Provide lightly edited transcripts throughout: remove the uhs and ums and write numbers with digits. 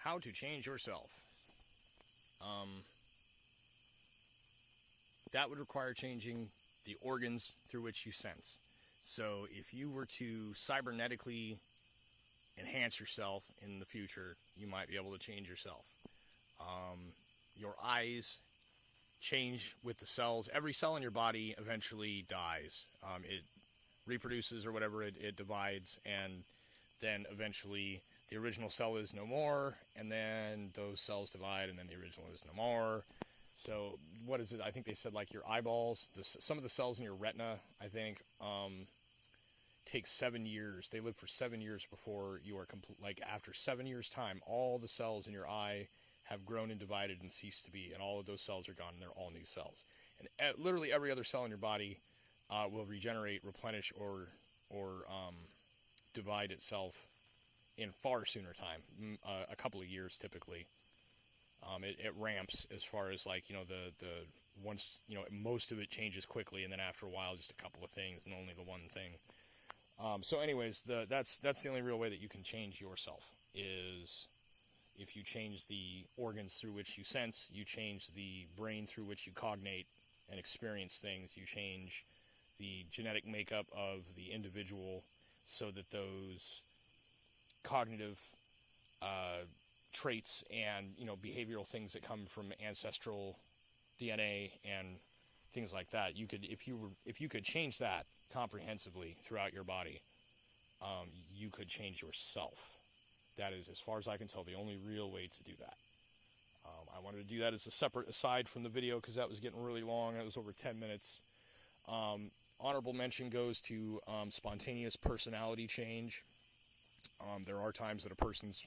How to change yourself. That would require changing the organs through which you sense. So if you were to cybernetically enhance yourself in the future, you might be able to change yourself. Your eyes change with the cells. Every cell in your body eventually dies. It reproduces or whatever, it divides, and then eventually the original cell is no more, and then those cells divide, and then the original is no more. So what is it? I think they said like your eyeballs, some of the cells in your retina, I think, take 7 years. They live for 7 years before you are complete. Like after 7 years' time, all the cells in your eye have grown and divided and ceased to be, and all of those cells are gone, and they're all new cells. And literally every other cell in your body will regenerate, replenish, or divide itself in far sooner time, a couple of years typically. It ramps as far as like, the once, most of it changes quickly, and then after a while just a couple of things and only the one thing. So anyways, that's the only real way that you can change yourself, is if you change the organs through which you sense, you change the brain through which you cognate and experience things, you change the genetic makeup of the individual so that those cognitive traits and behavioral things that come from ancestral DNA and things like that, you could, if you could change that comprehensively throughout your body, you could change yourself. That is, as far as I can tell, the only real way to do that. I wanted to do that as a separate aside from the video because that was getting really long. It was over 10 minutes. Honorable mention goes to spontaneous personality change. There are times that a person's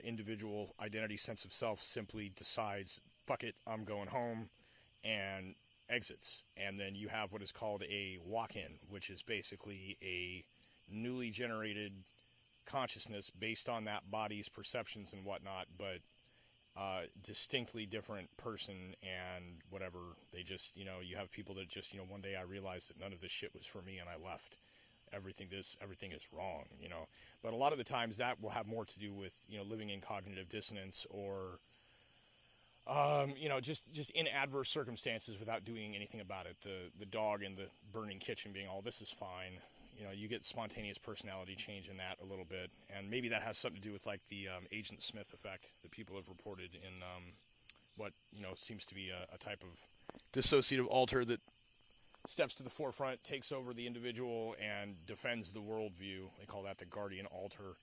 individual identity, sense of self, simply decides, fuck it, I'm going home, and exits. And then you have what is called a walk-in, which is basically a newly generated consciousness based on that body's perceptions and whatnot, but distinctly different person and whatever. They just, you have people that just, one day I realized that none of this shit was for me and I left. Everything is wrong, But a lot of the times that will have more to do with, living in cognitive dissonance or, just in adverse circumstances without doing anything about it. The dog in the burning kitchen being all, this is fine. You get spontaneous personality change in that a little bit. And maybe that has something to do with like the Agent Smith effect that people have reported in what, seems to be a type of dissociative alter that steps to the forefront, takes over the individual, and defends the worldview. They call that the guardian alter.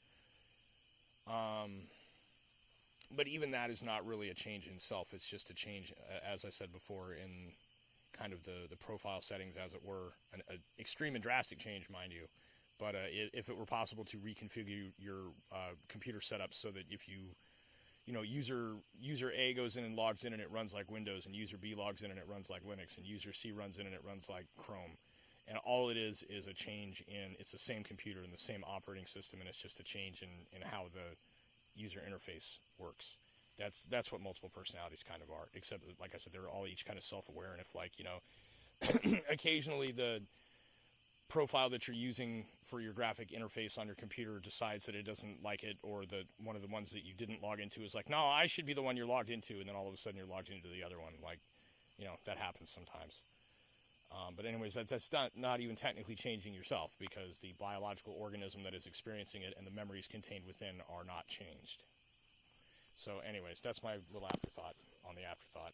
But even that is not really a change in self. It's just a change, as I said before, in kind of the profile settings, as it were. An extreme and drastic change, mind you. But if it were possible to reconfigure your computer setup so that if user A goes in and logs in and it runs like Windows, and user B logs in and it runs like Linux, and user C runs in and it runs like Chrome. And all it is a change in, it's the same computer and the same operating system, and it's just a change in how the user interface works. That's what multiple personalities kind of are, except that, like I said, they're all each kind of self-aware, and if occasionally the profile that you're using for your graphic interface on your computer decides that it doesn't like it, or one of the ones that you didn't log into is like, no, I should be the one you're logged into, and then all of a sudden you're logged into the other one. That happens sometimes. But anyways, that's not even technically changing yourself, because the biological organism that is experiencing it and the memories contained within are not changed. So anyways, that's my little afterthought on the afterthought.